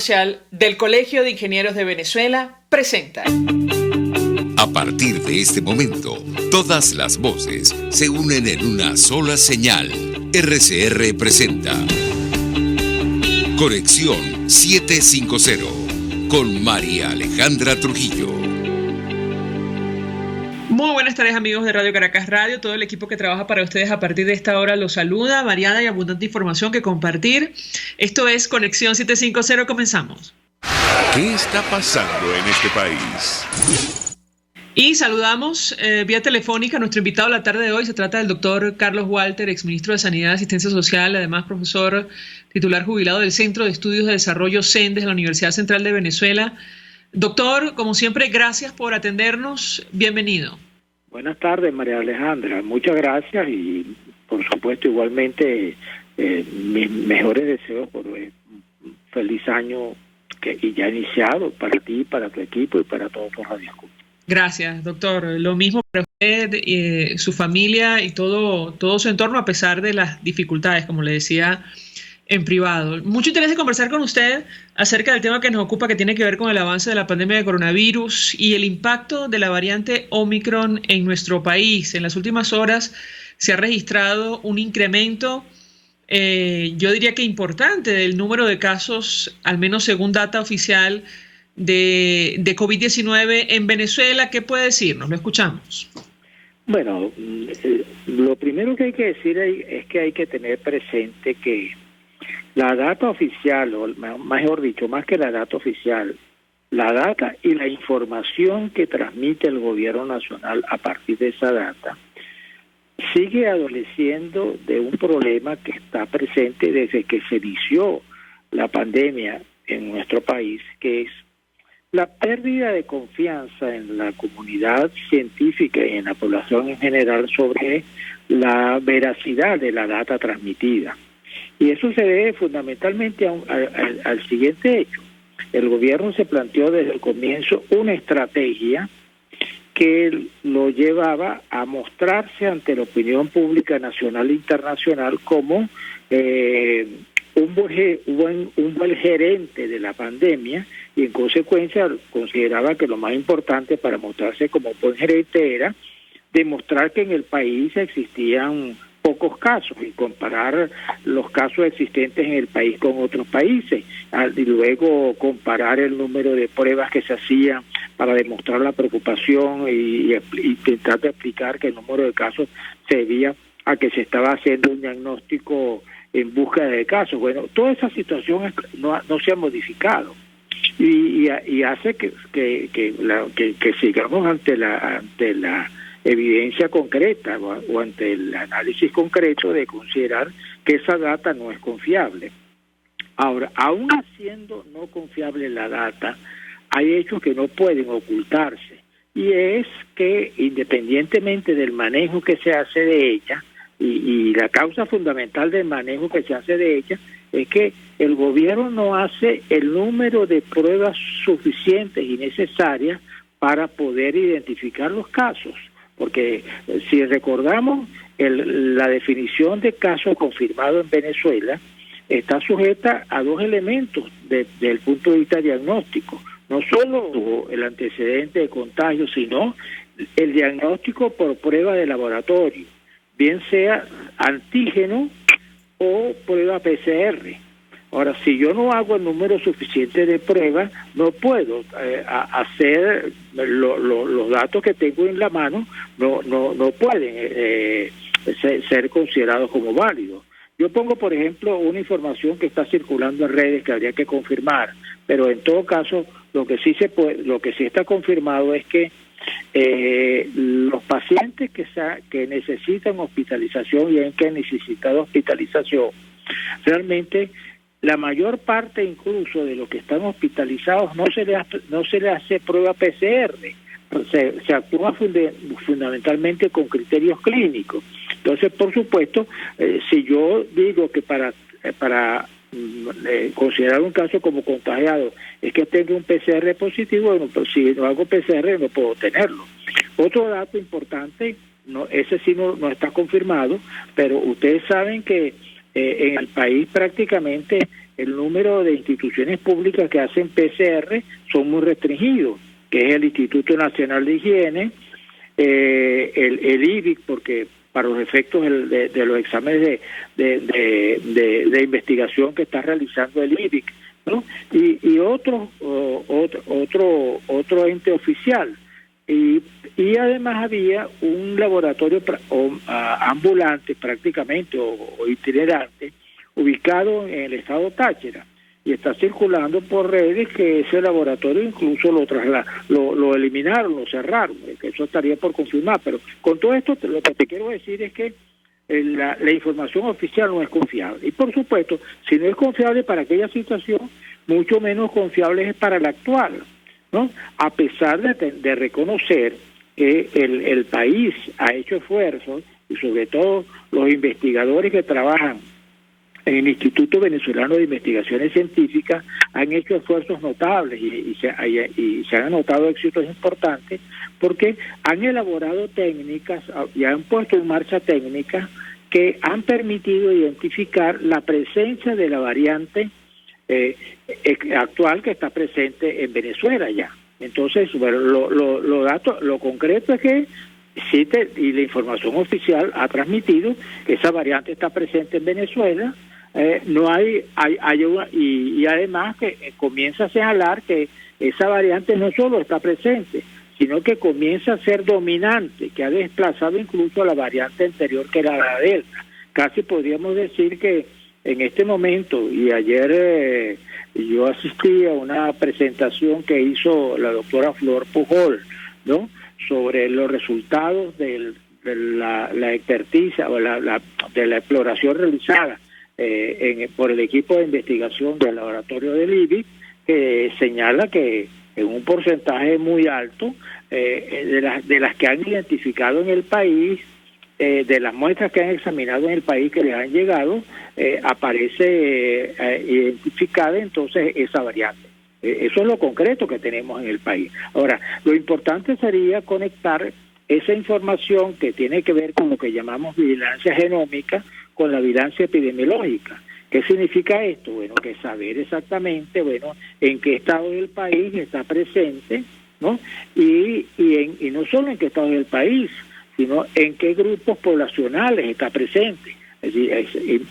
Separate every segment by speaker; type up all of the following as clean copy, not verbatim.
Speaker 1: Social del Colegio de Ingenieros de Venezuela presenta.
Speaker 2: A partir de este momento, todas las voces se unen en una sola señal. RCR presenta Conexión 750 con María Alejandra Trujillo.
Speaker 1: Muy buenas tardes, amigos de Radio Caracas Radio. Todo el equipo que trabaja para ustedes a partir de esta hora los saluda. Variada y abundante información que compartir. Esto es Conexión 750. Comenzamos.
Speaker 3: ¿Qué está pasando en este país?
Speaker 1: Y saludamos vía telefónica a nuestro invitado de la tarde de hoy. Se trata del doctor Carlos Walter, exministro de Sanidad y Asistencia Social, además profesor titular jubilado del Centro de Estudios de Desarrollo CENDES de la Universidad Central de Venezuela. Doctor, como siempre, gracias por atendernos. Bienvenido.
Speaker 4: Buenas tardes, María Alejandra. Muchas gracias y, por supuesto, igualmente mis mejores deseos por un feliz año y ya iniciado para ti, para tu equipo y para todos los radioescuchas. Gracias, doctor. Lo mismo para usted, su familia y todo su entorno, a pesar de las dificultades, como le decía en privado. Mucho interés de conversar con usted acerca del tema que nos ocupa, que tiene que ver con el avance de la pandemia de coronavirus y el impacto de la variante Omicron en nuestro país. En las últimas horas se ha registrado un incremento, yo diría que importante, del número de casos, al menos según data oficial, de COVID-19 en Venezuela. ¿Qué puede decirnos? Lo escuchamos. Bueno, lo primero que hay que decir es que hay que tener presente que la data oficial, o mejor dicho, más que la data oficial, la data y la información que transmite el gobierno nacional a partir de esa data, sigue adoleciendo de un problema que está presente desde que se inició la pandemia en nuestro país, que es la pérdida de confianza en la comunidad científica y en la población en general sobre la veracidad de la data transmitida. Y eso se debe fundamentalmente al siguiente hecho. El gobierno se planteó desde el comienzo una estrategia que lo llevaba a mostrarse ante la opinión pública nacional e internacional como un buen gerente de la pandemia, y en consecuencia consideraba que lo más importante para mostrarse como un buen gerente era demostrar que en el país existían pocos casos y comparar los casos existentes en el país con otros países, y luego comparar el número de pruebas que se hacían para demostrar la preocupación y tratar de explicar que el número de casos se debía a que se estaba haciendo un diagnóstico en búsqueda de casos. Bueno, toda esa situación no se ha modificado y hace que sigamos ante la evidencia concreta o ante el análisis concreto de considerar que esa data no es confiable. Ahora, aún siendo no confiable la data, hay hechos que no pueden ocultarse, y es que independientemente del manejo que se hace de ella, y la causa fundamental del manejo que se hace de ella es que el gobierno no hace el número de pruebas suficientes y necesarias para poder identificar los casos. Porque si recordamos, la definición de caso confirmado en Venezuela está sujeta a dos elementos desde el punto de vista diagnóstico. No solo el antecedente de contagio, sino el diagnóstico por prueba de laboratorio, bien sea antígeno o prueba PCR. Ahora, si yo no hago el número suficiente de pruebas, no puedo hacer los datos que tengo en la mano, no pueden ser considerados como válidos. Yo pongo, por ejemplo, una información que está circulando en redes que habría que confirmar, pero en todo caso, lo que sí está confirmado es que los pacientes que necesitan hospitalización y en que han necesitado hospitalización, realmente la mayor parte incluso de los que están hospitalizados no se le hace prueba PCR, se actúa fundamentalmente con criterios clínicos. Entonces, por supuesto, si yo digo que para considerar un caso como contagiado es que tenga un PCR positivo, bueno, pues si no hago PCR no puedo tenerlo. Otro dato importante, ese sí no está confirmado, pero ustedes saben que en el país prácticamente el número de instituciones públicas que hacen PCR son muy restringidos, que es el Instituto Nacional de Higiene, el IBIC, porque para los efectos de los exámenes de investigación que está realizando el IBIC, ¿no? Y otro ente oficial. Y además había un laboratorio ambulante prácticamente o itinerante ubicado en el estado Táchira, y está circulando por redes que ese laboratorio incluso lo eliminaron, lo cerraron, que eso estaría por confirmar. Pero con todo esto lo que te quiero decir es que la información oficial no es confiable, y por supuesto, si no es confiable para aquella situación, mucho menos confiable es para la actual, ¿no? A pesar de reconocer que el país ha hecho esfuerzos, y sobre todo los investigadores que trabajan en el Instituto Venezolano de Investigaciones Científicas han hecho esfuerzos notables y se han anotado éxitos importantes, porque han elaborado técnicas y han puesto en marcha técnicas que han permitido identificar la presencia de la variante actual que está presente en Venezuela ya. Entonces, bueno, lo concreto es que y la información oficial ha transmitido que esa variante está presente en Venezuela. Y además que comienza a señalar que esa variante no solo está presente, sino que comienza a ser dominante, que ha desplazado incluso a la variante anterior, que era la Delta. Casi podríamos decir que en este momento, y ayer yo asistí a una presentación que hizo la doctora Flor Pujol, ¿no?, sobre los resultados de la experticia o de la exploración realizada por el equipo de investigación del laboratorio del IBIC, que señala que en un porcentaje muy alto de las que han identificado en el país, de las muestras que han examinado en el país que les han llegado, aparece identificada entonces esa variante. Eso es lo concreto que tenemos en el país. Ahora, lo importante sería conectar esa información que tiene que ver con lo que llamamos vigilancia genómica con la vigilancia epidemiológica. ¿Qué significa esto? Bueno, que saber exactamente, bueno, en qué estado del país está presente, ¿no? Y no solo en qué estado del país, sino en qué grupos poblacionales está presente. Es decir,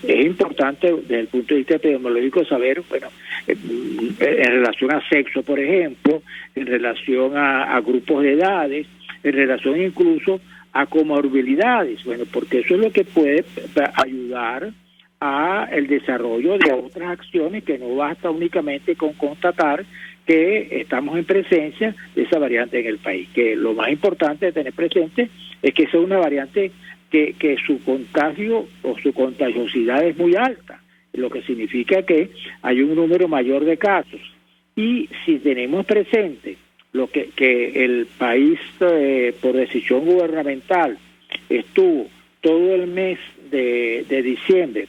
Speaker 4: es importante desde el punto de vista epidemiológico saber, bueno, en relación a sexo, por ejemplo, en relación a grupos de edades, en relación incluso a comorbilidades, bueno, porque eso es lo que puede ayudar a el desarrollo de otras acciones, que no basta únicamente con constatar que estamos en presencia de esa variante en el país, que lo más importante de tener presente es que esa es una variante que su contagio o su contagiosidad es muy alta, lo que significa que hay un número mayor de casos. Y si tenemos presente lo que el país, por decisión gubernamental, estuvo todo el mes de diciembre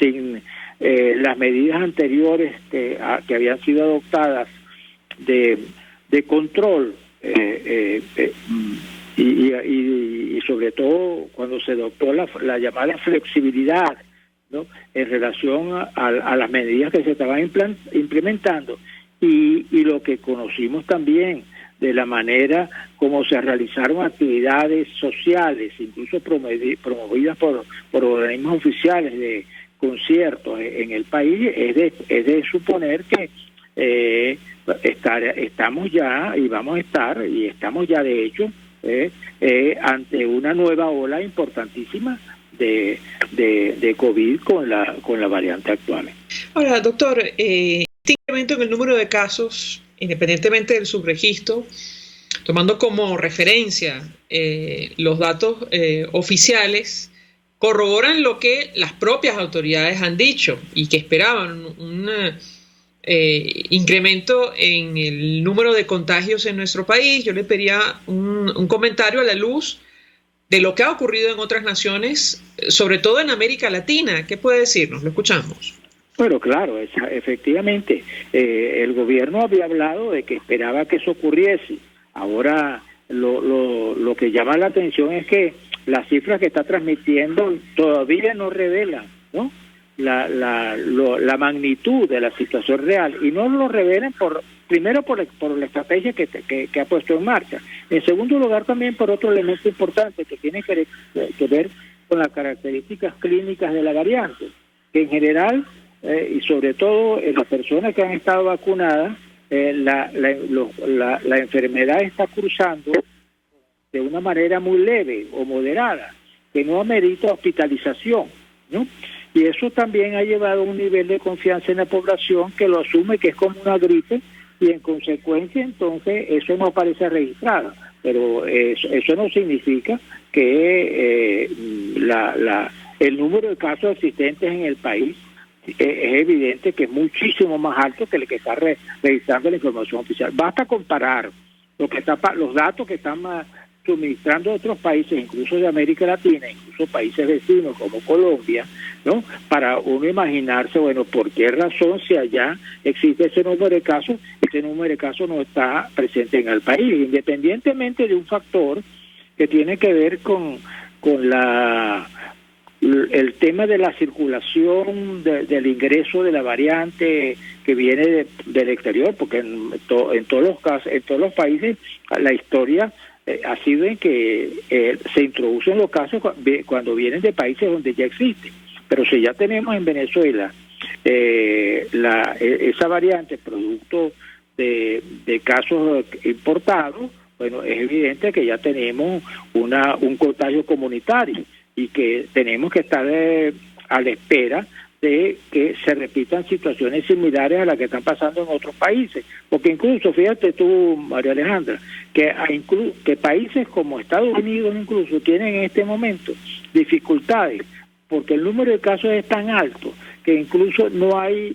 Speaker 4: sin las medidas anteriores que habían sido adoptadas de control, y sobre todo cuando se adoptó la llamada flexibilidad, ¿no?, en relación a las medidas que se estaban implementando, y lo que conocimos también de la manera como se realizaron actividades sociales, incluso promovidas por organismos oficiales de conciertos en el país, es de suponer que estamos ya y vamos a estar, y estamos ya de hecho ante una nueva ola importantísima de COVID con la variante actual.
Speaker 1: Ahora, doctor, este incremento en el número de casos, independientemente del subregistro, tomando como referencia los datos oficiales, corroboran lo que las propias autoridades han dicho y que esperaban un incremento en el número de contagios en nuestro país. Yo le pediría un comentario a la luz de lo que ha ocurrido en otras naciones, sobre todo en América Latina. ¿Qué puede decirnos? Lo escuchamos.
Speaker 4: Bueno, claro, efectivamente. El gobierno había hablado de que esperaba que eso ocurriese. Ahora, lo que llama la atención es que las cifras que está transmitiendo todavía no revelan, ¿no?, la magnitud de la situación real y no lo revelen primero por la estrategia que ha puesto en marcha. En segundo lugar, también por otro elemento importante que tiene que ver con las características clínicas de la variante, que en general y sobre todo en las personas que han estado vacunadas, la enfermedad está cursando de una manera muy leve o moderada, que no amerita hospitalización, ¿no? Y eso también ha llevado a un nivel de confianza en la población que lo asume que es como una gripe y en consecuencia entonces eso no aparece registrado. Pero eso no significa que el número de casos existentes en el país es evidente que es muchísimo más alto que el que está registrando la información oficial. Basta comparar los datos que están suministrando otros países, incluso de América Latina, incluso países vecinos como Colombia, ¿no? Para uno imaginarse, bueno, ¿por qué razón si allá existe ese número de casos no está presente en el país? Independientemente de un factor que tiene que ver con el tema de la circulación del ingreso de la variante que viene del exterior, porque en todos los casos, en todos los países, la historia ha sido en que se introducen los casos cuando vienen de países donde ya existen. Pero si ya tenemos en Venezuela esa variante producto de casos importados, bueno, es evidente que ya tenemos un contagio comunitario y que tenemos que estar a la espera de que se repitan situaciones similares a las que están pasando en otros países. Porque incluso, fíjate tú, María Alejandra, que países como Estados Unidos incluso tienen en este momento dificultades, porque el número de casos es tan alto que incluso no hay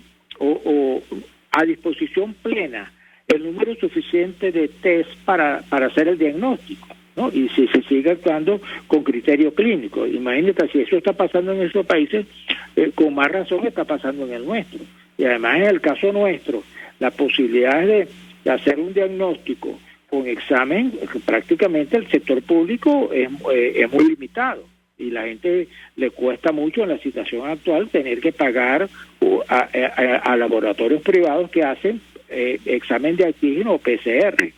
Speaker 4: a disposición plena el número suficiente de test para hacer el diagnóstico, ¿no? Y si se sigue actuando con criterio clínico. Imagínate, si eso está pasando en esos países, con más razón está pasando en el nuestro. Y además en el caso nuestro, la posibilidad de hacer un diagnóstico con examen, prácticamente el sector público es muy limitado. Y la gente le cuesta mucho en la situación actual tener que pagar a laboratorios privados que hacen examen de antígeno o PCR.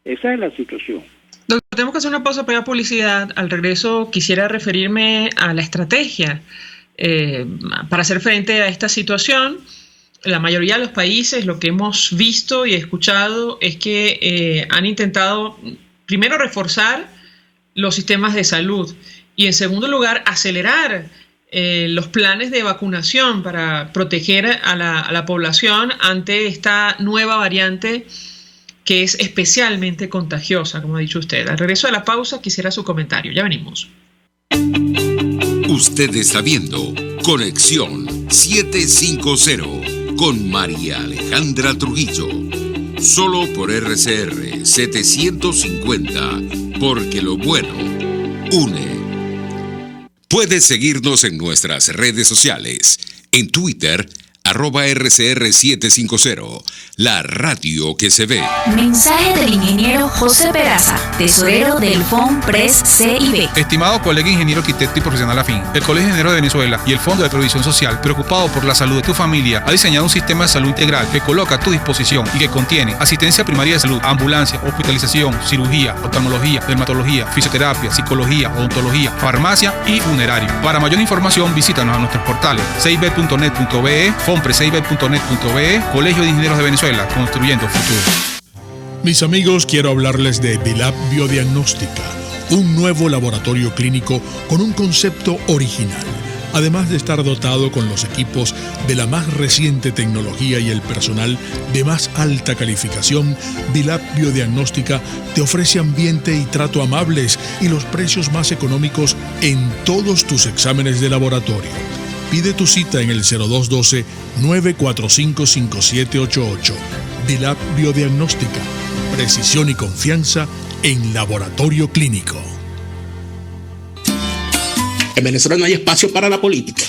Speaker 4: Esa es la situación.
Speaker 1: Doctor, tenemos que hacer una pausa para publicidad. Al regreso quisiera referirme a la estrategia para hacer frente a esta situación. La mayoría de los países, lo que hemos visto y escuchado es que han intentado primero reforzar los sistemas de salud y en segundo lugar acelerar los planes de vacunación para proteger a la población ante esta nueva variante que es especialmente contagiosa, como ha dicho usted. Al regreso de la pausa quisiera su comentario. Ya venimos.
Speaker 2: Usted está viendo Conexión 750 con María Alejandra Trujillo. Solo por RCR 750, porque lo bueno une. Puedes seguirnos en nuestras redes sociales. En Twitter, @RCR750, la radio que se ve.
Speaker 5: Mensaje del ingeniero José Peraza, tesorero del FONPRES CIB.
Speaker 6: Estimado colega ingeniero arquitecto y profesional afín, el Colegio de Ingenieros de Venezuela y el Fondo de Previsión Social, preocupado por la salud de tu familia, ha diseñado un sistema de salud integral que coloca a tu disposición y que contiene asistencia primaria de salud, ambulancia, hospitalización, cirugía, oftalmología, dermatología, fisioterapia, psicología, odontología, farmacia y funerario. Para mayor información, visítanos a nuestros portales cib.net.be, FONPRESCIB.net.be, Colegio de Ingenieros de Venezuela, construyendo futuro.
Speaker 7: Mis amigos, quiero hablarles de Dilab Biodiagnóstica, un nuevo laboratorio clínico con un concepto original. Además de estar dotado con los equipos de la más reciente tecnología y el personal de más alta calificación, Dilab Biodiagnóstica te ofrece ambiente y trato amables y los precios más económicos en todos tus exámenes de laboratorio. Pide tu cita en el 0212-945-5788. Dilab Biodiagnóstica. Precisión y confianza en laboratorio clínico.
Speaker 8: En Venezuela no hay espacio para la política.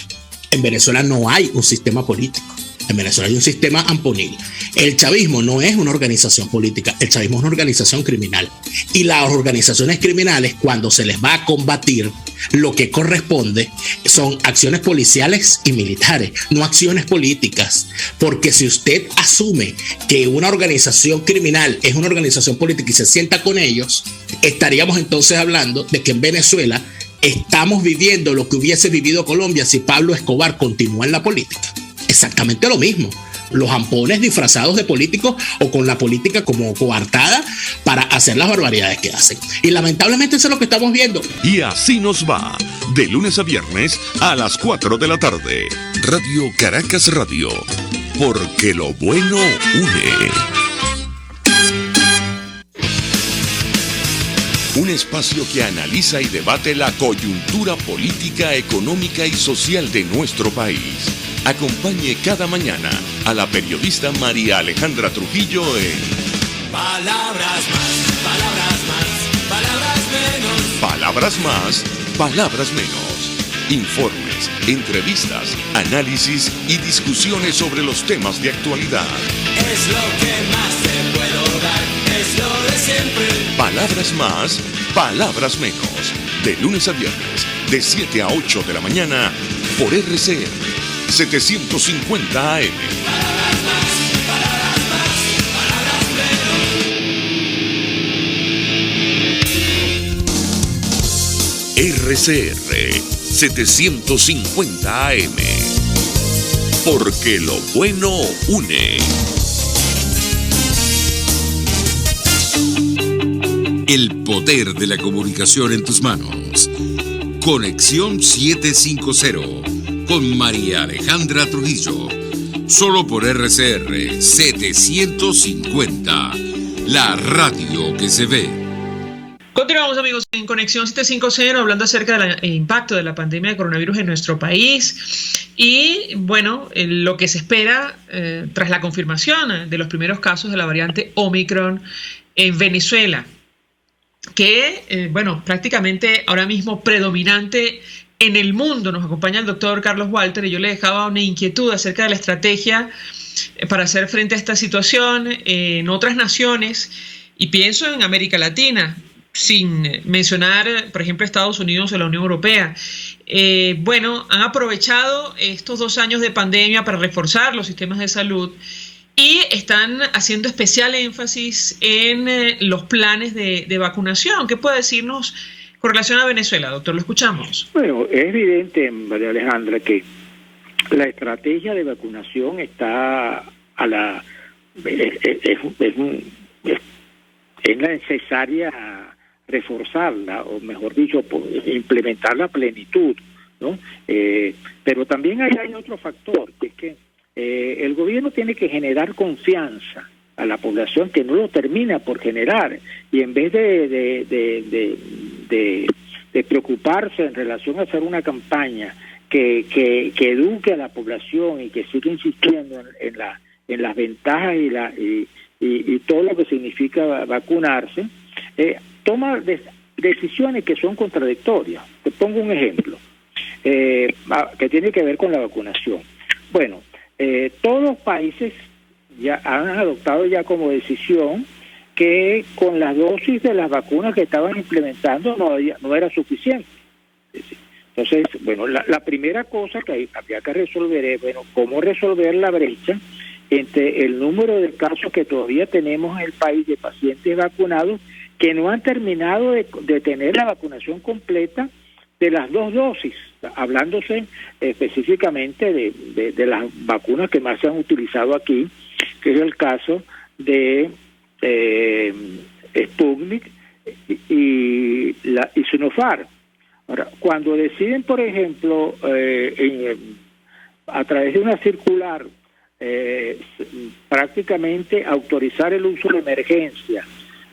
Speaker 8: En Venezuela no hay un sistema político. En Venezuela hay un sistema amponil. El chavismo no es una organización política, el chavismo es una organización criminal. Y las organizaciones criminales, cuando se les va a combatir, lo que corresponde son acciones policiales y militares, no acciones políticas. Porque si usted asume que una organización criminal es una organización política y se sienta con ellos, estaríamos entonces hablando de que en Venezuela estamos viviendo lo que hubiese vivido Colombia si Pablo Escobar continúa en la política. Exactamente lo mismo. Los ampones disfrazados de políticos o con la política como coartada para hacer las barbaridades que hacen. Y lamentablemente eso es lo que estamos viendo.
Speaker 3: Y así nos va, de lunes a viernes a las 4 de la tarde. Radio Caracas Radio, porque lo bueno une. Un espacio que analiza y debate la coyuntura política, económica y social de nuestro país. Acompañe cada mañana a la periodista María Alejandra Trujillo en
Speaker 9: Palabras más, palabras más, palabras menos.
Speaker 3: Palabras más, palabras menos. Informes, entrevistas, análisis y discusiones sobre los temas de actualidad.
Speaker 9: Es lo que más te puedo dar, es lo de siempre.
Speaker 3: Palabras más, palabras menos. De lunes a viernes, de 7 a 8 de la mañana, por RCN 750 AM.
Speaker 9: Palabras más, palabras más, palabras menos.
Speaker 3: RCR 750 AM. Porque lo bueno une.
Speaker 2: El poder de la comunicación en tus manos. Conexión 750 con María Alejandra Trujillo. Solo por RCR 750. La radio que se ve.
Speaker 1: Continuamos, amigos, en Conexión 750 hablando acerca del impacto de la pandemia de coronavirus en nuestro país y, bueno, lo que se espera tras la confirmación de los primeros casos de la variante Omicron en Venezuela, que, bueno, prácticamente ahora mismo predominante en el mundo. Nos acompaña el doctor Carlos Walter y yo le dejaba una inquietud acerca de la estrategia para hacer frente a esta situación en otras naciones y pienso en América Latina, sin mencionar, por ejemplo, Estados Unidos o la Unión Europea. Bueno, han aprovechado estos 2 años de pandemia para reforzar los sistemas de salud y están haciendo especial énfasis en los planes de vacunación. ¿Qué puede decirnos con relación a Venezuela, doctor? Lo escuchamos.
Speaker 4: Bueno, es evidente, María Alejandra, que la estrategia de vacunación está a la... es necesaria reforzarla, o mejor dicho, implementarla a plenitud, ¿no? Pero también hay otro factor, que es que el gobierno tiene que generar confianza a la población, que no lo termina por generar, y en vez de preocuparse en relación a hacer una campaña que eduque a la población y que siga insistiendo en las ventajas y todo lo que significa vacunarse, toma decisiones que son contradictorias. Te pongo un ejemplo que tiene que ver con la vacunación. Bueno, todos los países ya han adoptado ya como decisión que con las dosis de las vacunas que estaban implementando no era suficiente. Entonces, bueno, la primera cosa que había que resolver es, bueno, cómo resolver la brecha entre el número de casos que todavía tenemos en el país de pacientes vacunados que no han terminado de tener la vacunación completa de las 2 dosis, hablándose específicamente de las vacunas que más se han utilizado aquí, que es el caso de Sputnik y Sinopharm. Ahora, cuando deciden, por ejemplo, a través de una circular, prácticamente autorizar el uso de emergencia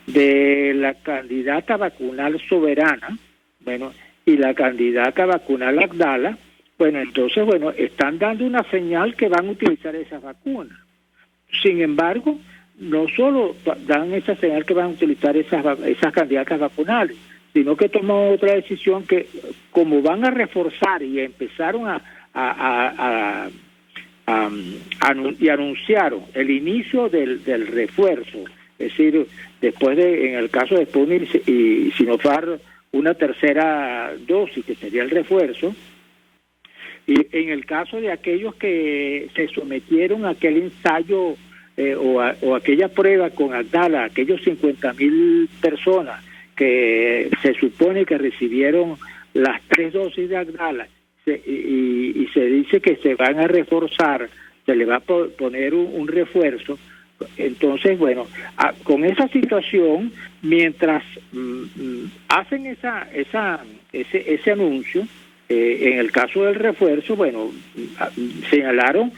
Speaker 4: de la candidata vacunal Soberana, bueno, y la candidata vacunal Abdala, bueno, entonces, bueno, están dando una señal que van a utilizar esas vacunas. Sin embargo, no solo dan esa señal que van a utilizar esas candidatas vacunales, sino que toman otra decisión que, como van a reforzar y empezaron a anunciaron el inicio del refuerzo, es decir, después en el caso de Sputnik y Sinopharm, una tercera dosis que sería el refuerzo, y en el caso de aquellos que se sometieron a aquel ensayo o aquella prueba con Abdala, aquellos 50.000 personas que se supone que recibieron las 3 dosis de Abdala, y se dice que se van a reforzar, se le va a poner un refuerzo. Entonces, bueno, con esa situación, mientras hacen ese anuncio, en el caso del refuerzo, bueno, señalaron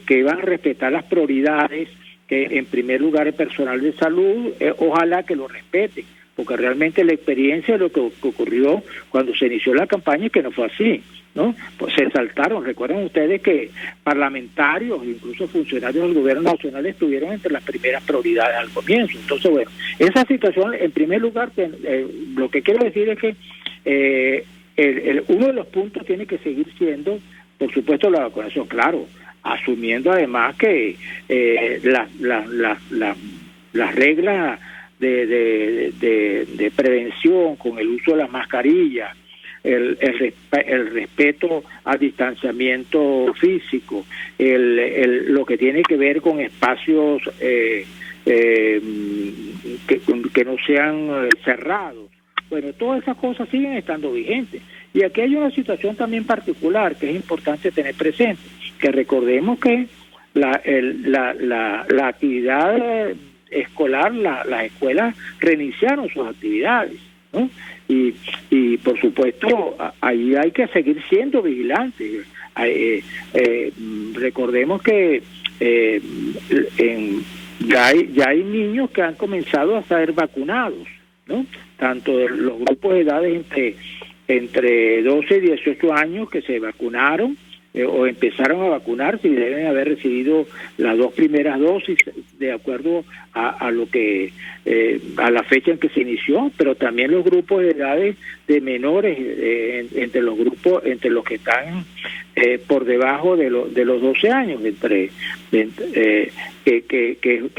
Speaker 4: que iban a respetar las prioridades, que en primer lugar el personal de salud, ojalá que lo respeten, porque realmente la experiencia de lo que ocurrió cuando se inició la campaña es que no fue así, ¿no? Pues se saltaron. Recuerden ustedes que parlamentarios, incluso funcionarios del gobierno nacional, estuvieron entre las primeras prioridades al comienzo. Entonces, bueno, esa situación, en primer lugar, lo que quiero decir es que uno de los puntos tiene que seguir siendo, por supuesto, la vacunación, claro, asumiendo además que las reglas de prevención con el uso de las mascarillas, el respeto al distanciamiento físico, lo que tiene que ver con espacios que no sean cerrados. Bueno, todas esas cosas siguen estando vigentes. Y aquí hay una situación también particular que es importante tener presente, que recordemos que la actividad escolar, las escuelas reiniciaron sus actividades, ¿no? Y por supuesto, ahí hay que seguir siendo vigilantes. Recordemos que ya hay niños que han comenzado a ser vacunados, ¿no? Tanto de los grupos de edades entre 12 y 18 años que se vacunaron o empezaron a vacunarse y deben haber recibido las 2 primeras dosis de acuerdo a lo que a la fecha en que se inició, pero también los grupos de edades de menores entre los que están por debajo de los 12 años, que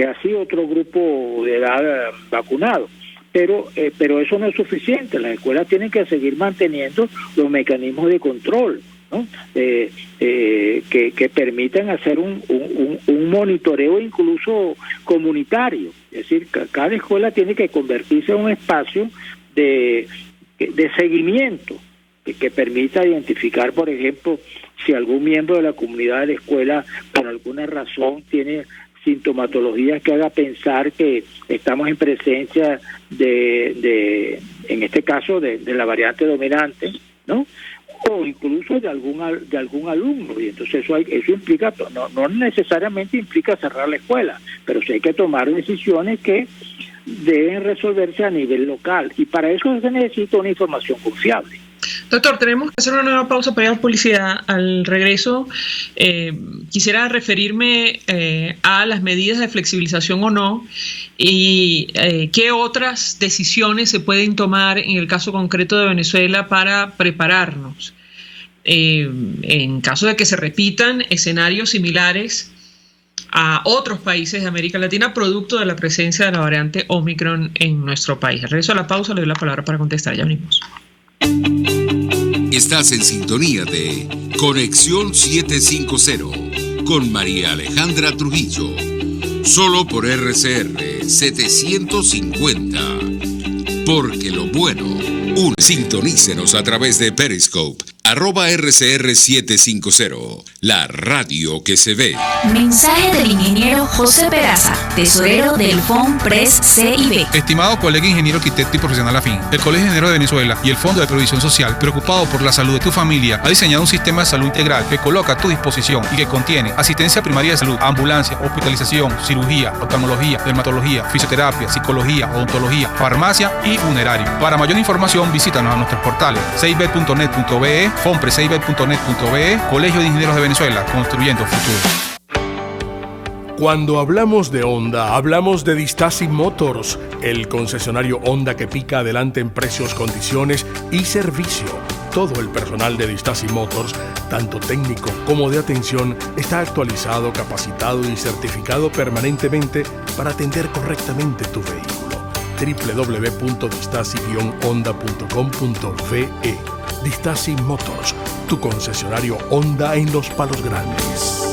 Speaker 4: ha sido otro grupo de edad vacunado. Pero eso no es suficiente. Las escuelas tienen que seguir manteniendo los mecanismos de control, ¿no? Que permitan hacer un monitoreo incluso comunitario. Es decir, cada escuela tiene que convertirse en un espacio de seguimiento que permita identificar, por ejemplo, si algún miembro de la comunidad de la escuela por alguna razón tiene sintomatologías que haga pensar que estamos en presencia en este caso de la variante dominante, ¿no? O incluso de algún alumno. Y entonces eso implica, no necesariamente implica cerrar la escuela, pero sí hay que tomar decisiones que deben resolverse a nivel local, y para eso se necesita una información confiable.
Speaker 1: Doctor, tenemos que hacer una nueva pausa para ir a la publicidad. Al regreso, quisiera referirme a las medidas de flexibilización o no, y qué otras decisiones se pueden tomar en el caso concreto de Venezuela para prepararnos en caso de que se repitan escenarios similares a otros países de América Latina producto de la presencia de la variante Omicron en nuestro país. Al regreso a la pausa le doy la palabra para contestar. Ya venimos.
Speaker 2: Estás en sintonía de Conexión 750 con María Alejandra Trujillo, solo por RCR 750, porque lo bueno, sintonícenos a través de Periscope, @RCR750, la radio que se ve.
Speaker 5: Mensaje del ingeniero José Peraza, tesorero del FONPRES CIB.
Speaker 6: Estimado colega ingeniero, arquitecto y profesional afín, el Colegio de Ingenieros de Venezuela y el Fondo de Previsión Social, preocupado por la salud de tu familia, ha diseñado un sistema de salud integral que coloca a tu disposición y que contiene asistencia primaria de salud, ambulancia, hospitalización, cirugía, oftalmología, dermatología, fisioterapia, psicología, odontología, farmacia y funerario. Para mayor información, visítanos a nuestros portales cib.net.be, fonprescib.net.be, Colegio de Ingenieros de Venezuela, construyendo futuro.
Speaker 7: Cuando hablamos de Honda, hablamos de Distasi Motors, el concesionario Honda que pica adelante en precios, condiciones y servicio. Todo el personal de Distaci Motors, tanto técnico como de atención, está actualizado, capacitado y certificado permanentemente para atender correctamente tu vehículo. www.distaci-honda.com.ve. Distaci Motors, tu concesionario Honda en Los Palos Grandes.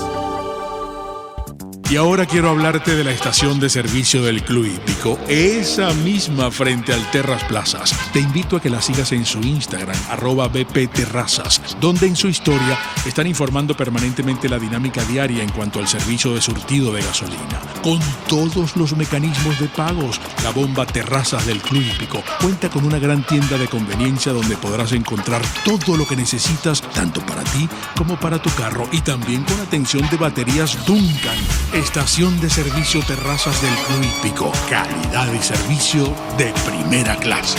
Speaker 7: Y ahora quiero hablarte de la estación de servicio del Club Hípico, esa misma frente al Terras Plazas. Te invito a que la sigas en su Instagram, @bpterrazas, donde en su historia están informando permanentemente la dinámica diaria en cuanto al servicio de surtido de gasolina. Con todos los mecanismos de pagos, la bomba Terrazas del Club Hípico cuenta con una gran tienda de conveniencia donde podrás encontrar todo lo que necesitas, tanto para ti como para tu carro, y también con atención de baterías Duncan. Estación de servicio Terrazas del Club Hípico. Calidad y servicio de primera clase.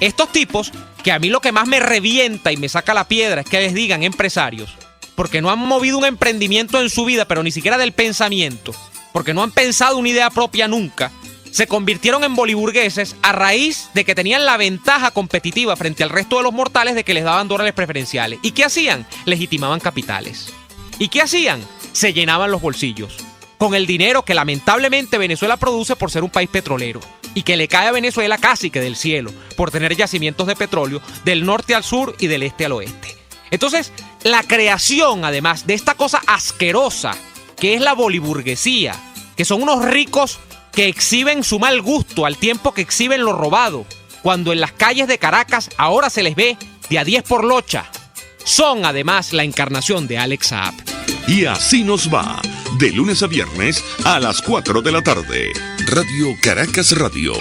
Speaker 10: Estos tipos, que a mí lo que más me revienta y me saca la piedra es que les digan empresarios, porque no han movido un emprendimiento en su vida, pero ni siquiera del pensamiento, porque no han pensado una idea propia nunca, se convirtieron en boliburgueses a raíz de que tenían la ventaja competitiva frente al resto de los mortales de que les daban dólares preferenciales. ¿Y qué hacían? Legitimaban capitales. ¿Y qué hacían? Se llenaban los bolsillos con el dinero que lamentablemente Venezuela produce por ser un país petrolero y que le cae a Venezuela casi que del cielo por tener yacimientos de petróleo del norte al sur y del este al oeste. Entonces, la creación, además de esta cosa asquerosa que es la boliburguesía, que son unos ricos que exhiben su mal gusto al tiempo que exhiben lo robado, cuando en las calles de Caracas ahora se les ve de a 10 por locha, son además la encarnación de Alex Saab.
Speaker 3: Y así nos va, de lunes a viernes a las 4 de la tarde. Radio Caracas Radio,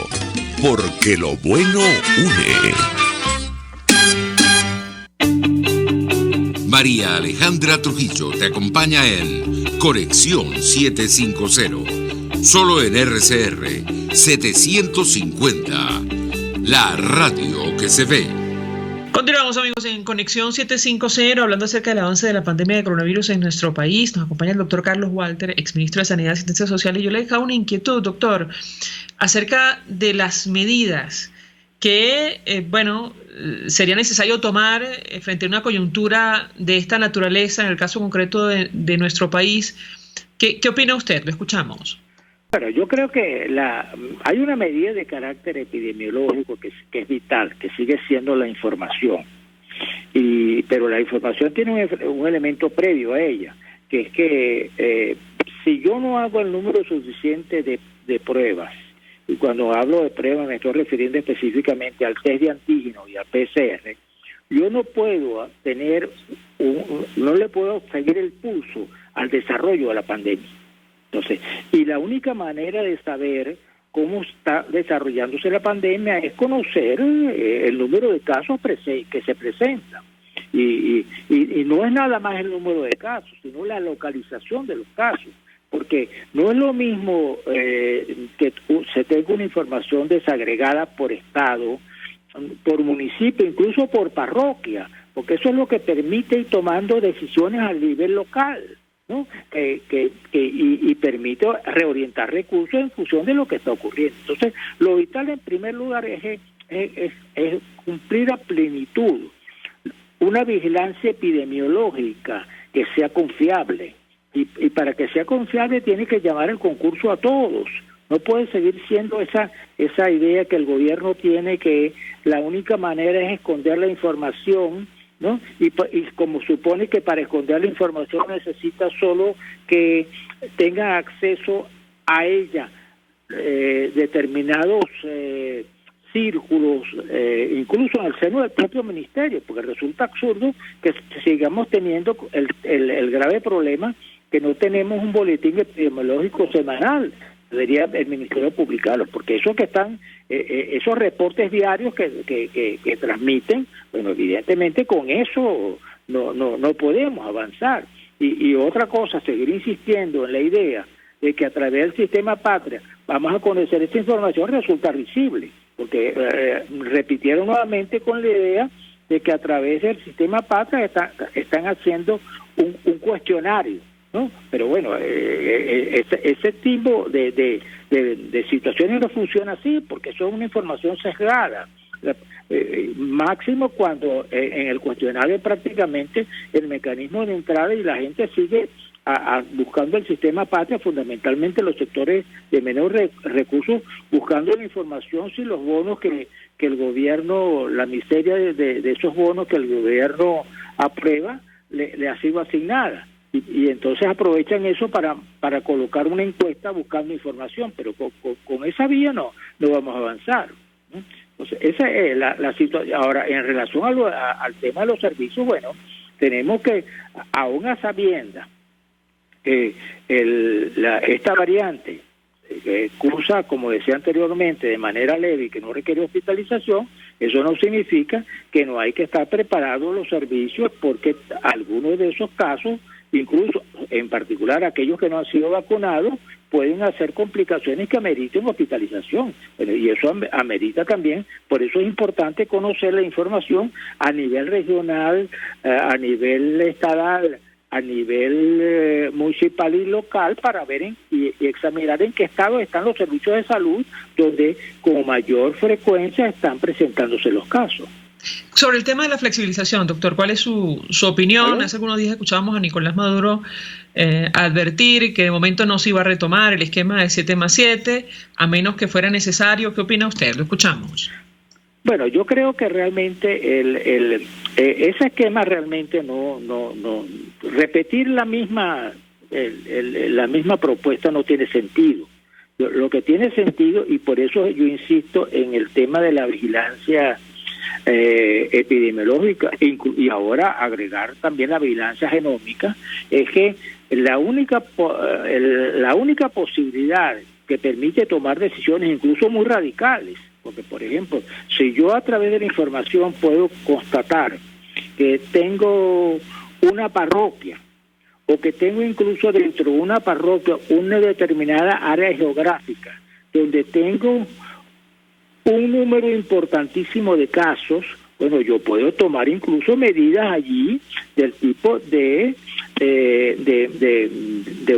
Speaker 3: porque lo bueno une.
Speaker 2: María Alejandra Trujillo te acompaña en Conexión 750, solo en RCR 750, la radio que se ve.
Speaker 1: Continuamos, amigos, en Conexión 750, hablando acerca del avance de la pandemia de coronavirus en nuestro país. Nos acompaña el doctor Carlos Walter, exministro de Sanidad y Asistencia Social, y yo le dejaba una inquietud, doctor, acerca de las medidas que, sería necesario tomar frente a una coyuntura de esta naturaleza, en el caso concreto de nuestro país. ¿Qué opina usted? Lo escuchamos.
Speaker 4: Bueno, yo creo que hay una medida de carácter epidemiológico que es vital, que sigue siendo la información. Pero la información tiene un elemento previo a ella, que es que si yo no hago el número suficiente de pruebas, y cuando hablo de pruebas me estoy refiriendo específicamente al test de antígeno y al PCR, yo no puedo no le puedo seguir el pulso al desarrollo de la pandemia. Entonces, y la única manera de saber cómo está desarrollándose la pandemia es conocer el número de casos que se presentan. Y no es nada más el número de casos, sino la localización de los casos. Porque no es lo mismo que se tenga una información desagregada por estado, por municipio, incluso por parroquia, porque eso es lo que permite ir tomando decisiones a nivel local, ¿no? Y permite reorientar recursos en función de lo que está ocurriendo. Entonces, lo vital en primer lugar es cumplir a plenitud una vigilancia epidemiológica que sea confiable. Y para que sea confiable tiene que llamar el concurso a todos. No puede seguir siendo esa idea que el gobierno tiene, que la única manera es esconder la información, ¿no? Y como supone que para esconder la información necesita solo que tengan acceso a ella determinados círculos, incluso en el seno del propio ministerio, porque resulta absurdo que sigamos teniendo el grave problema que no tenemos un boletín epidemiológico semanal. Debería el ministerio publicarlo, porque eso que están, esos reportes diarios que transmiten, bueno, evidentemente con eso no podemos avanzar. Y otra cosa, seguir insistiendo en la idea de que a través del sistema Patria vamos a conocer esta información resulta risible, porque repitieron nuevamente con la idea de que a través del sistema Patria están haciendo un cuestionario, ¿no? Pero bueno, ese tipo de situaciones no funciona así, porque eso es una información sesgada. máximo cuando en el cuestionario prácticamente el mecanismo de entrada y la gente sigue buscando el sistema patria, fundamentalmente los sectores de menor recursos, buscando la información si los bonos que el gobierno, la miseria de esos bonos que el gobierno aprueba, le ha sido asignada. Y entonces aprovechan eso para colocar una encuesta buscando información, pero con esa vía no vamos a avanzar, ¿no? Entonces, esa es la situación. Ahora, en relación al tema de los servicios, bueno, tenemos que, aún a sabiendas que esta variante que cursa, como decía anteriormente, de manera leve y que no requiere hospitalización, eso no significa que no hay que estar preparados los servicios, porque algunos de esos casos, incluso en particular aquellos que no han sido vacunados, pueden hacer complicaciones que ameriten hospitalización. Y eso amerita también, por eso es importante conocer la información a nivel regional, a nivel estatal, a nivel municipal y local, para ver y examinar en qué estado están los servicios de salud donde con mayor frecuencia están presentándose los casos.
Speaker 1: Sobre el tema de la flexibilización, doctor, ¿cuál es su opinión? ¿Hola? Hace algunos días escuchábamos a Nicolás Maduro advertir que de momento no se iba a retomar el esquema de 7+7, a menos que fuera necesario. ¿Qué opina usted? Lo escuchamos.
Speaker 4: Bueno, yo creo que realmente ese esquema realmente no repetir la misma propuesta no tiene sentido. Lo que tiene sentido, y por eso yo insisto en el tema de la vigilancia epidemiológica y ahora agregar también la vigilancia genómica, es que la única posibilidad que permite tomar decisiones incluso muy radicales, porque por ejemplo, si yo a través de la información puedo constatar que tengo una parroquia, o que tengo incluso dentro de una parroquia una determinada área geográfica donde tengo un número importantísimo de casos, bueno, yo puedo tomar incluso medidas allí del tipo de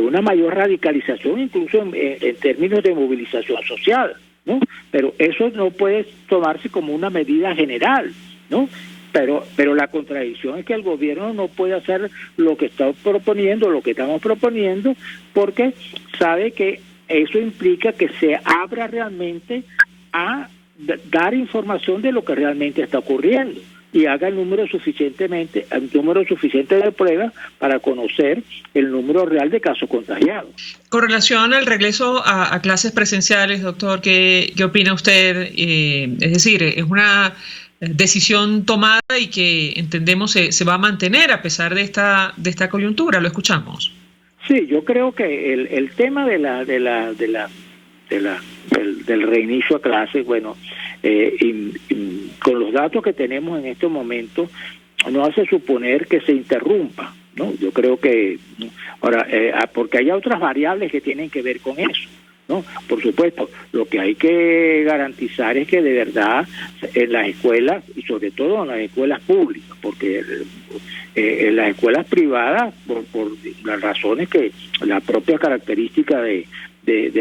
Speaker 4: una mayor radicalización, incluso en términos de movilización social, ¿no? Pero eso no puede tomarse como una medida general, ¿no? Pero la contradicción es que el gobierno no puede hacer lo que estamos proponiendo, porque sabe que eso implica que se abra realmente a dar información de lo que realmente está ocurriendo y haga el número suficiente de pruebas para conocer el número real de casos contagiados.
Speaker 1: Con relación al regreso a clases presenciales, doctor, ¿qué opina usted? Es decir, es una decisión tomada y que entendemos se va a mantener a pesar de esta coyuntura. Lo escuchamos.
Speaker 4: Sí, yo creo que el tema del reinicio a clases, bueno, con los datos que tenemos en este momento, no hace suponer que se interrumpa, ¿no? Yo creo que ahora, porque hay otras variables que tienen que ver con eso, ¿no? Por supuesto, lo que hay que garantizar es que de verdad en las escuelas, y sobre todo en las escuelas públicas, porque en las escuelas privadas, por las razones que la propia característica de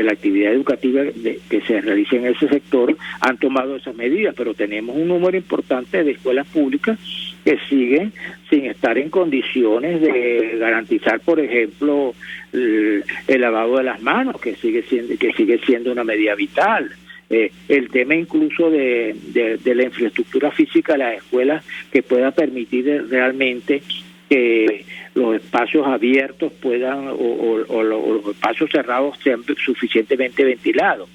Speaker 4: la actividad educativa que se realiza en ese sector, han tomado esas medidas, pero tenemos un número importante de escuelas públicas que siguen sin estar en condiciones de garantizar, por ejemplo, el lavado de las manos, que sigue siendo una medida vital. El tema incluso de la infraestructura física de las escuelas, que pueda permitir realmente que los espacios abiertos puedan o los espacios cerrados sean suficientemente ventilados.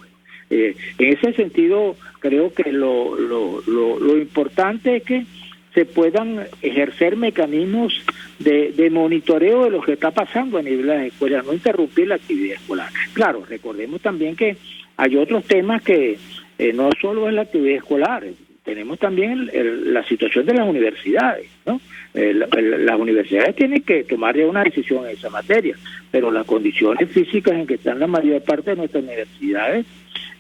Speaker 4: En ese sentido, creo que lo importante es que se puedan ejercer mecanismos de monitoreo de lo que está pasando a nivel de las escuelas, no interrumpir la actividad escolar. Claro, recordemos también que hay otros temas que no solo es la actividad escolar, tenemos también la situación de las universidades, ¿no? Las universidades tienen que tomar ya una decisión en esa materia, pero las condiciones físicas en que están la mayor parte de nuestras universidades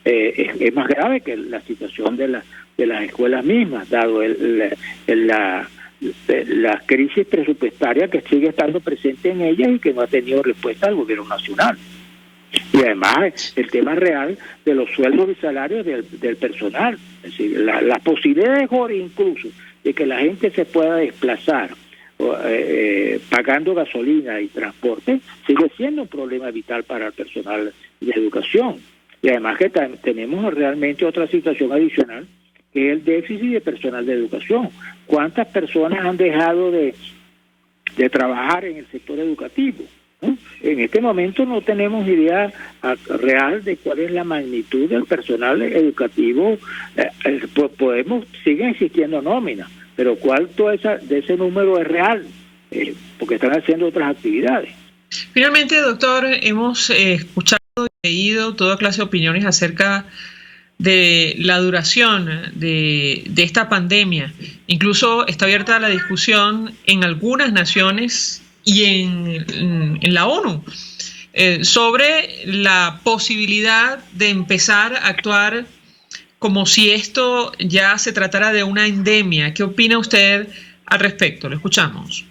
Speaker 4: es más grave que la situación de las escuelas mismas, dado la crisis presupuestaria que sigue estando presente en ellas y que no ha tenido respuesta al gobierno nacional. Y además el tema real de los sueldos y salarios del personal. Es decir, la posibilidad incluso de que la gente se pueda desplazar pagando gasolina y transporte sigue siendo un problema vital para el personal de educación. Y además que tenemos realmente otra situación adicional, que es el déficit de personal de educación. ¿Cuántas personas han dejado de trabajar en el sector educativo? ¿No? En este momento no tenemos idea real de cuál es la magnitud del personal educativo. Sigue existiendo nómina, pero cuánto de ese número es real, porque están haciendo otras actividades.
Speaker 1: Finalmente, doctor, hemos escuchado y leído toda clase de opiniones acerca de la duración de esta pandemia. Incluso está abierta la discusión en algunas naciones y en la ONU sobre la posibilidad de empezar a actuar como si esto ya se tratara de una endemia. ¿Qué opina usted al respecto? Lo escuchamos.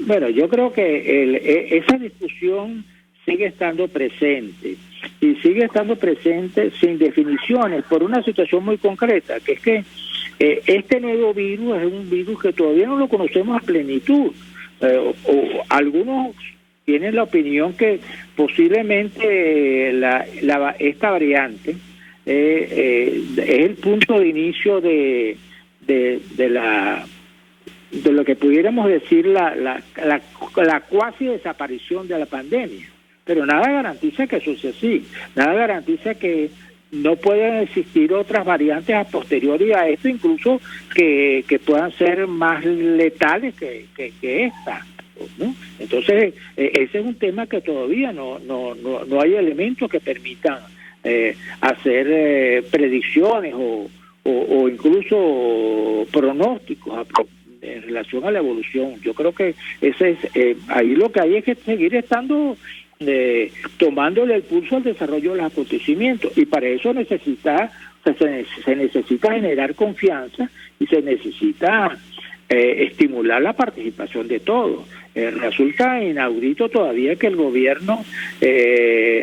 Speaker 4: Bueno, yo creo que esa discusión sigue estando presente, y sigue estando presente sin definiciones por una situación muy concreta, que es que este nuevo virus es un virus que todavía no lo conocemos a plenitud. O algunos tienen la opinión que posiblemente esta variante es el punto de inicio de lo que pudiéramos decir la cuasi desaparición de la pandemia. Pero nada garantiza que eso sea así, nada garantiza que no puedan existir otras variantes a posteriori a esto, incluso que puedan ser más letales que esta, ¿no? Entonces, ese es un tema que todavía no hay elementos que permitan hacer predicciones o incluso pronósticos en relación a la evolución. Yo creo que ese es ahí lo que hay es que seguir estando tomándole el pulso al desarrollo de los acontecimientos, y para eso se necesita generar confianza y se necesita estimular la participación de todos. Resulta inaudito todavía que el gobierno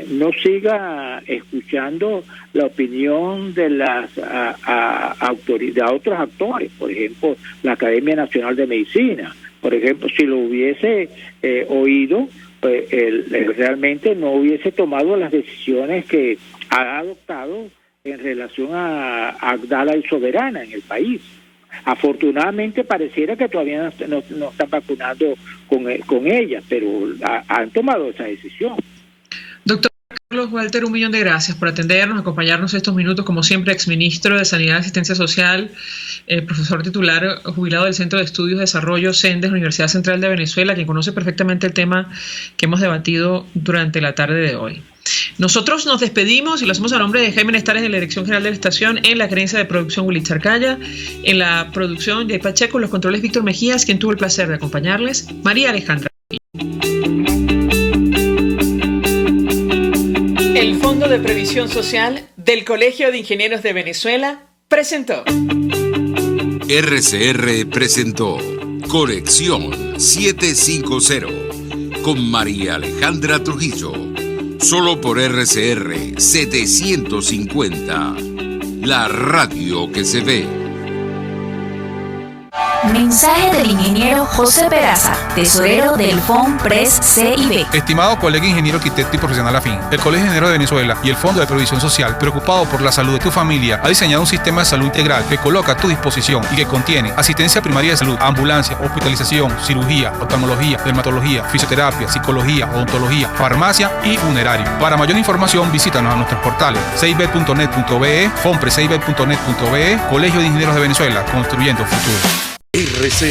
Speaker 4: no siga escuchando la opinión de las autoridades, de otros actores, por ejemplo la Academia Nacional de Medicina. Por ejemplo, si lo hubiese oído, realmente no hubiese tomado las decisiones que ha adoptado en relación a Abdala y Soberana en el país. Afortunadamente pareciera que todavía no están vacunando con ella, pero han tomado esa decisión.
Speaker 1: Doctor Carlos Walter, 1.000.000 de gracias por atendernos, acompañarnos estos minutos, como siempre, exministro de Sanidad y Asistencia Social, profesor titular jubilado del Centro de Estudios de Desarrollo CENDES de la Universidad Central de Venezuela, quien conoce perfectamente el tema que hemos debatido durante la tarde de hoy. Nosotros nos despedimos y lo hacemos a nombre de Jaime Nestares de la Dirección General de la Estación, en la gerencia de producción Willy Charcaya, en la producción Jay Pacheco, en los controles Víctor Mejías, quien tuvo el placer de acompañarles, María Alejandra. El Fondo de Previsión Social del Colegio de Ingenieros de Venezuela presentó.
Speaker 2: RCR presentó Conexión 750 con María Alejandra Trujillo. Solo por RCR 750, la radio que se ve.
Speaker 5: Mensaje del ingeniero José Peraza, tesorero del FOMPRES CIB.
Speaker 6: Estimado colega ingeniero arquitecto y profesional afín, el Colegio de Ingenieros de Venezuela y el Fondo de Previsión Social, preocupado por la salud de tu familia, ha diseñado un sistema de salud integral que coloca a tu disposición y que contiene asistencia primaria de salud, ambulancia, hospitalización, cirugía, oftalmología, dermatología, fisioterapia, psicología, odontología, farmacia y funerario. Para mayor información, visítanos a nuestros portales cib.net.be, fompres.cib.net.be, Colegio de Ingenieros de Venezuela, construyendo futuro.
Speaker 3: RCR